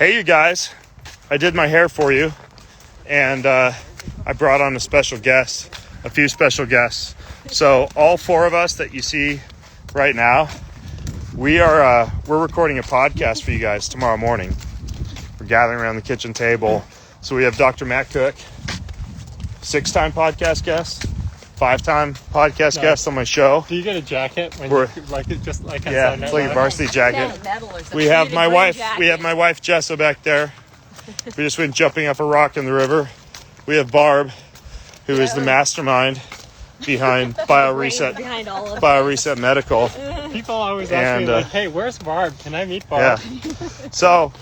Hey, you guys, I did my hair for you, and I brought on a few special guests. So all four of us that you see right now, we're recording a podcast for you guys tomorrow morning. We're gathering around the kitchen table. So we have Dr. Matt Cook, 6-time podcast guest, 5-time podcast guest on my show. Do you get a jacket when just like yeah, it's like a varsity jacket. We have my wife. We have my wife Jessa back there. We just went jumping off a rock in the river. We have Barb, who is the mastermind behind BioReset Medical. People always ask me, like, hey, where's Barb? Can I meet Barb? Yeah. So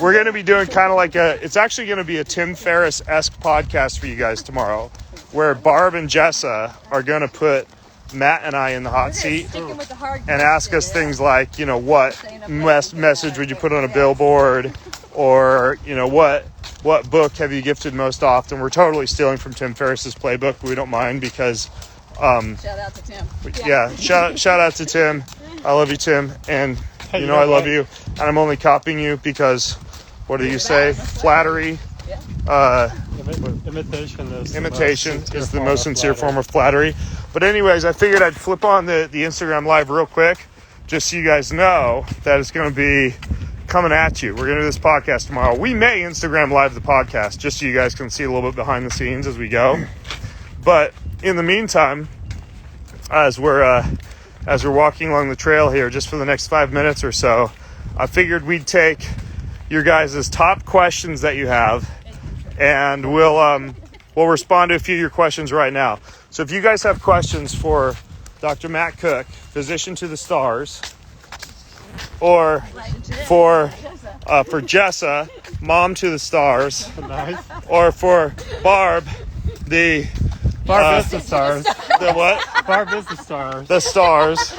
we're going to be doing kind of like it's actually going to be a Tim Ferriss-esque podcast for you guys tomorrow, where Barb and Jessa are going to put Matt and I in the hot seat and ask us things like, what message would you put on a billboard? Or, what book have you gifted most often? We're totally stealing from Tim Ferriss's playbook, but we don't mind because... shout out to Tim. Yeah, shout out to Tim. I love you, Tim. And, I love you. And I'm only copying you because, what do you say? Flattery. Imitation is the most sincere form of flattery. But anyways, I figured I'd flip on the Instagram Live real quick, just so you guys know that it's going to be coming at you. We're going to do this podcast tomorrow. We may Instagram Live the podcast, just so you guys can see a little bit behind the scenes as we go. But in the meantime, as we're walking along the trail here, just for the next 5 minutes or so, I figured we'd take your guys' top questions that you have, and we'll respond to a few of your questions right now. So if you guys have questions for Dr. Matt Cook, physician to the stars, or for Jessa, mom to the stars, nice. or for Barb, Barb is the stars. The what? Barb is the stars. The stars.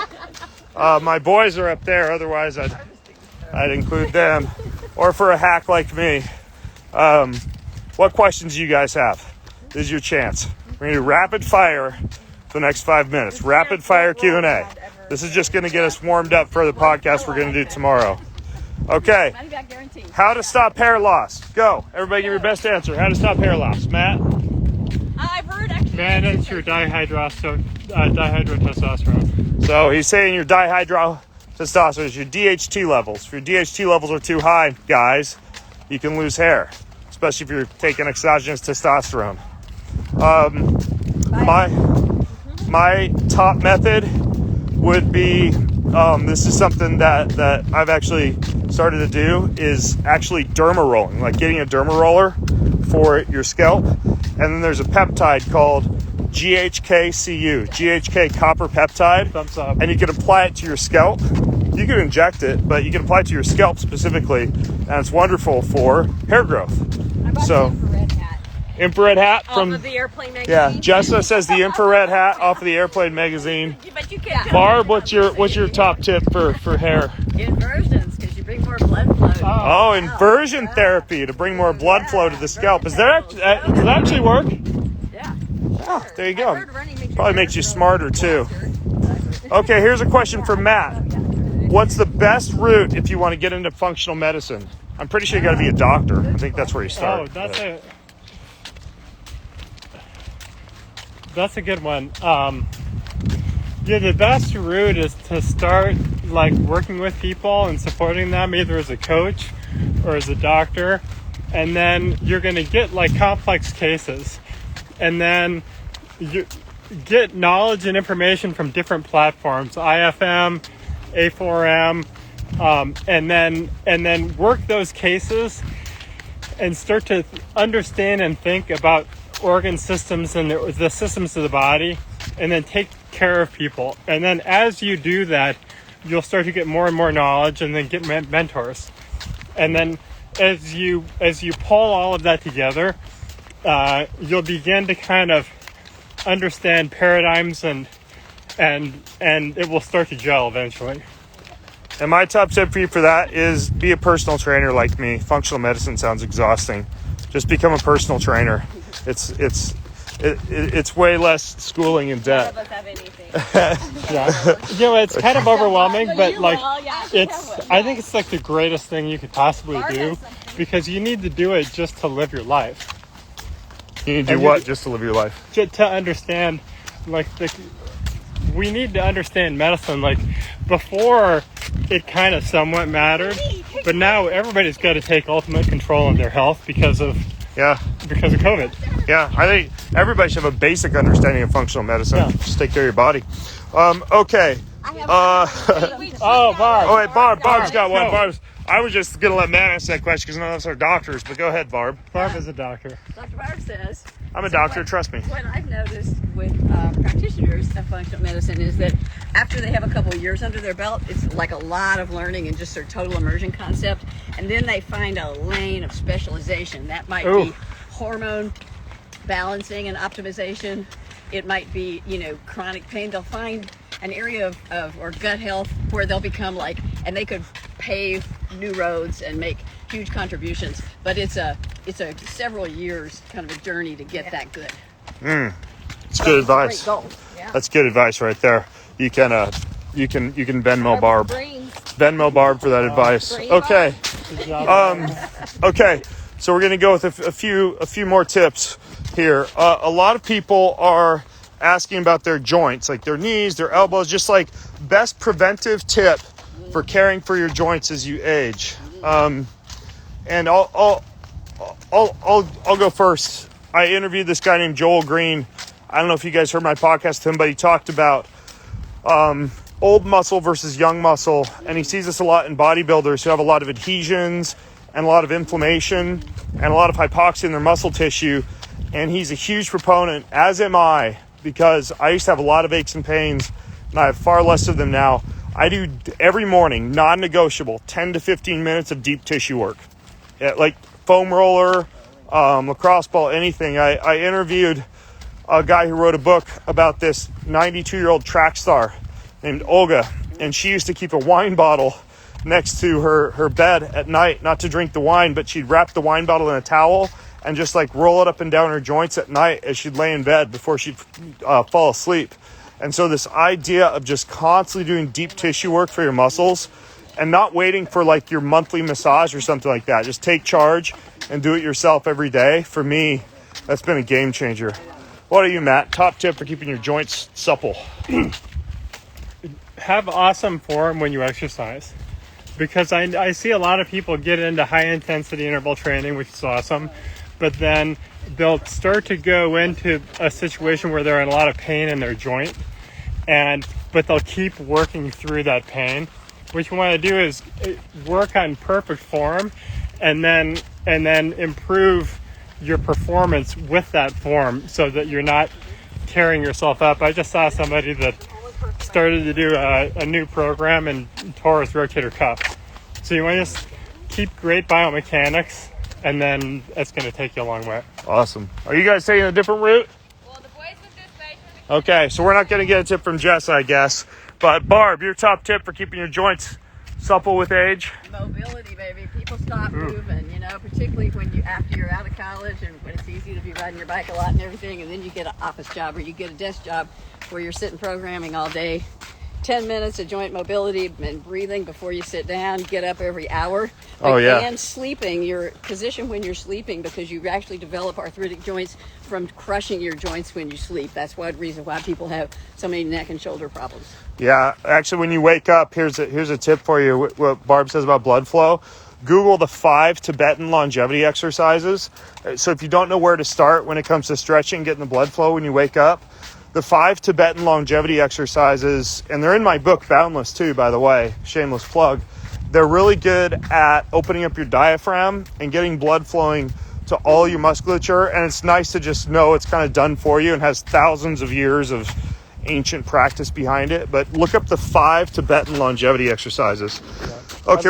My boys are up there, otherwise I'd include them. Or for a hack like me. What questions do you guys have? This is your chance. We're going to do rapid fire for the next 5 minutes. Rapid fire Q&A. This is just going to get us warmed up for the podcast we're going to do tomorrow. Okay. How to stop hair loss. Go. Everybody give your best answer. How to stop hair loss. Matt? I've heard actually. Manage your dihydrotestosterone. So he's saying your dihydrotestosterone is your DHT levels. If your DHT levels are too high, guys, you can lose hair, especially if you're taking exogenous testosterone. My top method would be, this is something that I've actually started to do, is actually derma rolling, like getting a derma roller for your scalp. And then there's a peptide called GHK copper peptide. Thumbs up. And you can apply it to your scalp. You can inject it, but you can apply it to your scalp specifically, and it's wonderful for hair growth. So, infrared hat from off of the airplane magazine. Yeah, Jessa says the infrared hat off of the airplane magazine. But you can't. Barb, what's your top tip for hair? Inversions, because you bring more blood flow. Oh, inversion therapy to bring more blood flow to the scalp. Does that actually work? Yeah. Oh, there you go. Probably makes you smarter too. Okay, here's a question for Matt. What's the best route if you want to get into functional medicine? I'm pretty sure you got to be a doctor. I think that's where you start. Oh, that's a good one. The best route is to start working with people and supporting them, either as a coach or as a doctor, and then you're going to get complex cases, and then you get knowledge and information from different platforms, IFM, A4M, and then work those cases and start to understand and think about organ systems and the systems of the body, and then take care of people. And then as you do that, you'll start to get more and more knowledge, and then get mentors. And then as you pull all of that together, you'll begin to kind of understand paradigms, and it will start to gel eventually. And my top tip for you for that is be a personal trainer like me. Functional medicine sounds exhausting. Just become a personal trainer. It's way less schooling in debt. None of us have anything. Yeah. You know, it's kind of overwhelming, but like, it's. I think it's like the greatest thing you could possibly do because you need to do it just to live your life. You need to And do what just to live your life? To understand, like, we need to understand medicine. Like, before it kind of somewhat mattered, but now everybody's got to take ultimate control of their health because of COVID. Yeah, I think everybody should have a basic understanding of functional medicine. Yeah. Just take care of your body. Okay. Oh, Barb. Oh, wait, Barb's got one. Go. Barb's. I was just going to let Matt ask that question because none of us are doctors, but go ahead, Barb. Barb is a doctor. Dr. Barb says. I'm a doctor, trust me. What I've noticed with practitioners of functional medicine is that after they have a couple of years under their belt, it's like a lot of learning and just their total immersion concept. And then they find a lane of specialization. That might be hormone balancing and optimization. It might be, chronic pain. They'll find an area or gut health where they'll become and they could pave new roads and make huge contributions. But it's a several years kind of a journey to get that good. It's good advice. Great goal. Yeah. That's good advice right there. You can Venmo Barb. Venmo Barb for that advice. Okay. Good job. Okay. So we're gonna go with a few more tips here. A lot of people are asking about their joints, like their knees, their elbows, just like best preventive tip for caring for your joints as you age. And I'll go first. I interviewed this guy named Joel Green. I don't know if you guys heard my podcast with him, but he talked about old muscle versus young muscle, and he sees this a lot in bodybuilders who have a lot of adhesions and a lot of inflammation and a lot of hypoxia in their muscle tissue. And he's a huge proponent, as am I, because I used to have a lot of aches and pains, and I have far less of them now. I do every morning, non-negotiable, 10 to 15 minutes of deep tissue work. Yeah, like foam roller, lacrosse ball, anything. I interviewed a guy who wrote a book about this 92-year-old track star named Olga, and she used to keep a wine bottle next to her bed at night, not to drink the wine, but she'd wrap the wine bottle in a towel and just roll it up and down her joints at night as she'd lay in bed before she'd fall asleep. And so this idea of just constantly doing deep tissue work for your muscles and not waiting for your monthly massage or something like that. Just take charge and do it yourself every day. For me, that's been a game changer. What are you, Matt? Top tip for keeping your joints supple? Have awesome form when you exercise. Because I see a lot of people get into high intensity interval training, which is awesome, but then they'll start to go into a situation where they're in a lot of pain in their joint, but they'll keep working through that pain. What you want to do is work on perfect form and then improve your performance with that form so that you're not tearing yourself up. I just saw somebody that started to do a new program and tore his rotator cuff. So you want to just keep great biomechanics, and then it's going to take you a long way. Awesome. Are you guys taking a different route? Well, the boys went this way. Okay, so we're not going to get a tip from Jess, I guess. But Barb, your top tip for keeping your joints supple with age? Mobility, baby. People stop moving, particularly after you're out of college and when it's easy to be riding your bike a lot and everything, and then you get an office job or you get a desk job where you're sitting programming all day. 10 minutes of joint mobility and breathing before you sit down. Get up every hour. And sleeping, your position when you're sleeping, because you actually develop arthritic joints from crushing your joints when you sleep. That's one reason why people have so many neck and shoulder problems. Yeah, actually, when you wake up, here's a tip for you. What Barb says about blood flow. Google the 5 Tibetan longevity exercises. So if you don't know where to start when it comes to stretching, getting the blood flow when you wake up, the 5 Tibetan longevity exercises, and they're in my book, Boundless, too, by the way, shameless plug. They're really good at opening up your diaphragm and getting blood flowing to all your musculature, and it's nice to just know it's kind of done for you and has thousands of years of ancient practice behind it. But look up the 5 Tibetan longevity exexercises. Yeah. Okay,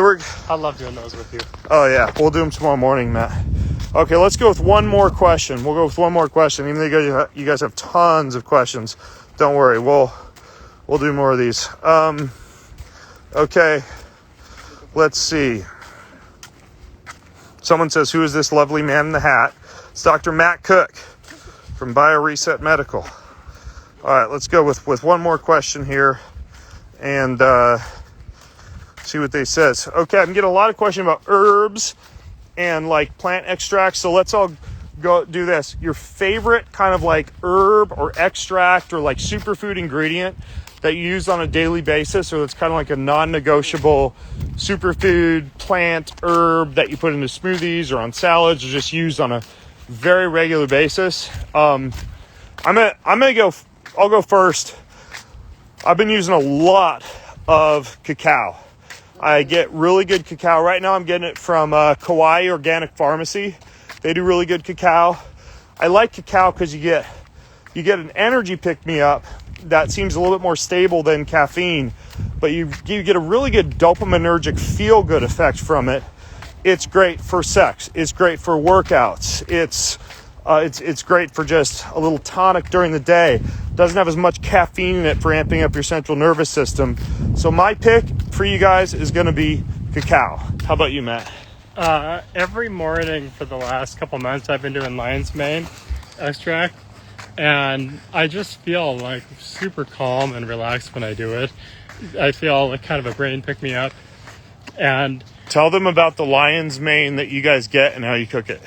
I love doing those with you. Oh, yeah, we'll do them tomorrow morning, Matt. Okay, let's go with one more question. We'll go with one more question. Even though you guys have tons of questions, don't worry. We'll do more of these. Okay, let's see. Someone says, who is this lovely man in the hat? It's Dr. Matt Cook from BioReset Medical. All right, let's go with one more question here and see what they says. Okay, I'm getting a lot of questions about herbs and like plant extracts. So let's all go do this. Your favorite kind of like herb or extract or like superfood ingredient that you use on a daily basis, or that's kind of like a non-negotiable superfood plant herb that you put into smoothies or on salads or just used on a very regular basis. I'll go first. I've been using a lot of cacao. I get really good cacao. Right now I'm getting it from Kauai Organic Pharmacy. They do really good cacao. I like cacao because you get an energy pick-me-up that seems a little bit more stable than caffeine, but you get a really good dopaminergic feel-good effect from it. It's great for sex. It's great for workouts. It's great for just a little tonic during the day. Doesn't have as much caffeine in it for amping up your central nervous system. So my pick for you guys is going to be cacao. How about you, Matt? Every morning for the last couple months, I've been doing lion's mane extract, and I just feel like super calm and relaxed when I do it. I feel like kind of a brain pick me up. And tell them about the lion's mane that you guys get and how you cook it.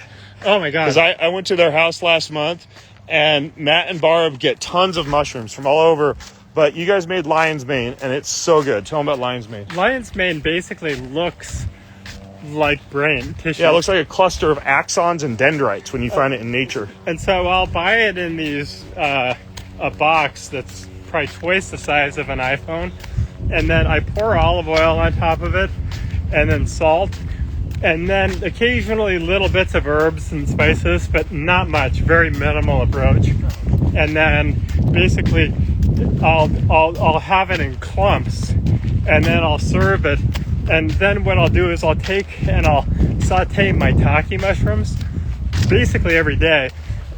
Oh my God. Because I went to their house last month, and Matt and Barb get tons of mushrooms from all over, but you guys made lion's mane, and it's so good. Tell them about lion's mane. Lion's mane basically looks like brain tissue. Yeah, it looks like a cluster of axons and dendrites when you find it in nature. And so I'll buy it in these a box that's probably twice the size of an iPhone, and then I pour olive oil on top of it, and then salt, and then occasionally little bits of herbs and spices, but not much, very minimal approach. And then basically I'll have it in clumps, and then I'll serve it. And then what I'll do is I'll take and I'll saute maitake mushrooms basically every day.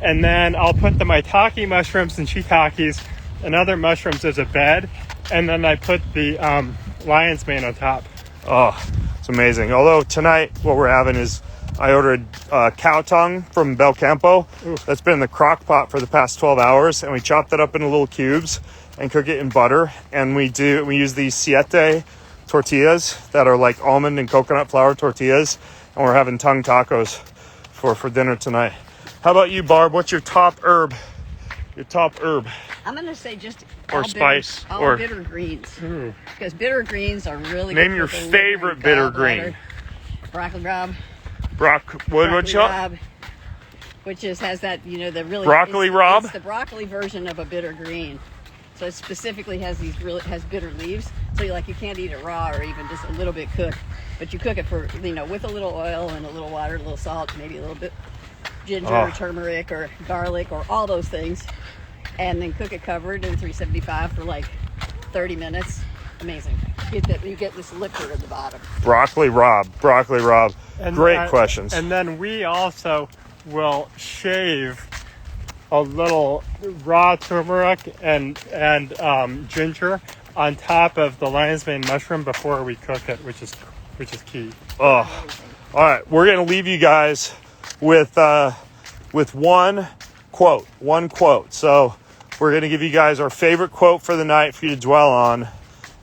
And then I'll put the maitake mushrooms and shiitakes and other mushrooms as a bed. And then I put the lion's mane on top. Oh, it's amazing. Although tonight what we're having is I ordered cow tongue from Bel Campo. Ooh. That's been in the crock pot for the past 12 hours. And we chop that up into little cubes and cook it in butter. And we use these siete tortillas that are like almond and coconut flour tortillas, and we're having tongue tacos for dinner tonight. How about you, Barb? What's your top herb? I'm going to say just or spice all bitter greens, because bitter greens are really name good your for the favorite liver, bitter gallbladder. green. Broccoli rabe. Broccoli rabe, which has that, the really broccoli rabe. It's the broccoli version of a bitter green. So it specifically has bitter leaves. So you can't eat it raw or even just a little bit cooked, but you cook it for with a little oil and a little water, a little salt, maybe a little bit ginger, or turmeric, or garlic, or all those things, and then cook it covered in 375 for 30 minutes. Amazing. You get this liquid at the bottom. Broccoli rabe. Great questions. And then we also will shave a little raw turmeric and ginger on top of the lion's mane mushroom before we cook it, which is key. Oh, all right. We're gonna leave you guys with one quote. So we're gonna give you guys our favorite quote for the night for you to dwell on,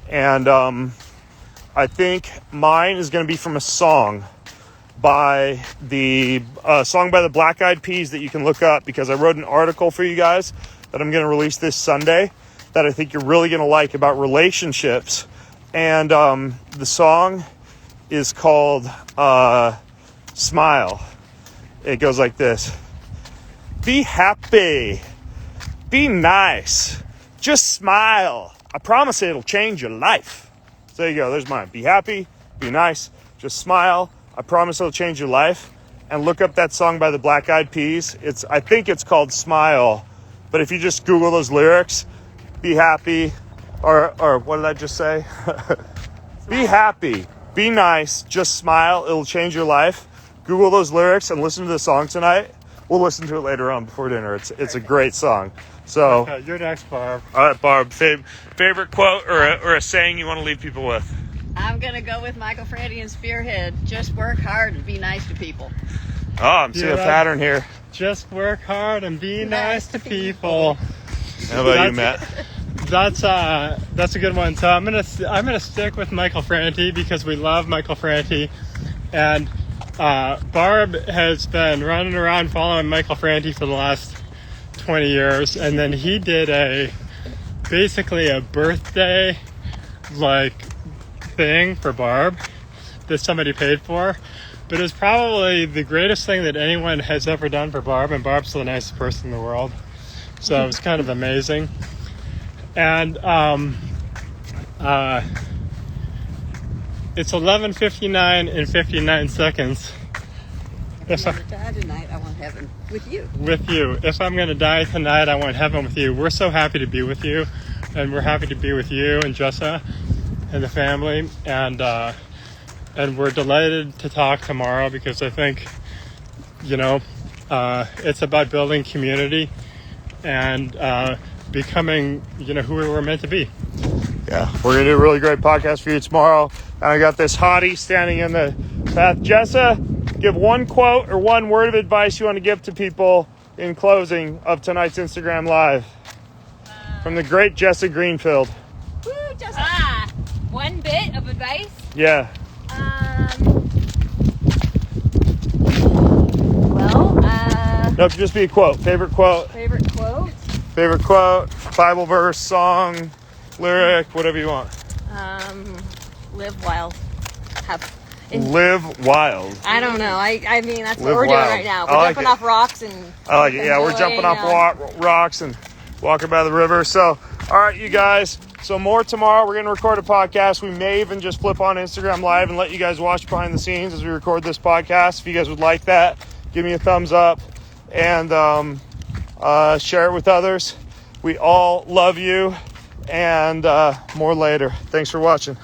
and I think mine is gonna be from a song by the Black Eyed Peas that you can look up, because I wrote an article for you guys that I'm going to release this Sunday that I think you're really going to like about relationships. And the song is called Smile. It goes like this: be happy, be nice, just smile. I promise it'll change your life. So there you go. There's mine. Be happy, be nice, just smile. I promise it'll change your life. And look up that song by the Black Eyed Peas. I think it's called Smile. But if you just Google those lyrics, be happy, or what did I just say? Be happy, be nice, just smile. It'll change your life. Google those lyrics and listen to the song tonight. We'll listen to it later on before dinner. It's a great song. So okay, you're next, Barb. All right, Barb. Favorite quote or a saying you want to leave people with? I'm going to go with Michael Franti and Spearhead. Just work hard and be nice to people. Oh, I'm seeing a pattern here. Just work hard and be nice to people. How about you, Matt? That's a good one. So I'm gonna stick with Michael Franti because we love Michael Franti, and Barb has been running around following Michael Franti for the last 20 years, and then he did basically a birthday thing for Barb that somebody paid for, but it was probably the greatest thing that anyone has ever done for Barb, and Barb's the nicest person in the world, so it was kind of amazing. And it's 11:59 and 59 seconds. If I die tonight, I want heaven with you. With you. If I'm going to die tonight, I want heaven with you. We're so happy to be with you, and we're happy to be with you and Jessa and the family, and we're delighted to talk tomorrow because I think, it's about building community and becoming, who we were meant to be. Yeah, we're going to do a really great podcast for you tomorrow. And I got this hottie standing in the path. Jessa, give one quote or one word of advice you want to give to people in closing of tonight's Instagram Live. From the great Jessa Greenfield. Woo, Jessa. One bit of advice? Yeah. No, it could just be a quote. Favorite quote. Favorite quote? Favorite quote, Bible verse, song, lyric, whatever you want. Live wild. Live wild. I don't know. I mean, that's Live what we're wild. doing right now. I We're like jumping it. off rocks and... I like it. Yeah, we're jumping off rocks and walking by the river. So, all right, you guys. So more tomorrow. We're going to record a podcast. We may even just flip on Instagram Live and let you guys watch behind the scenes as we record this podcast. If you guys would like that, give me a thumbs up and share it with others. We all love you, and more later. Thanks for watching.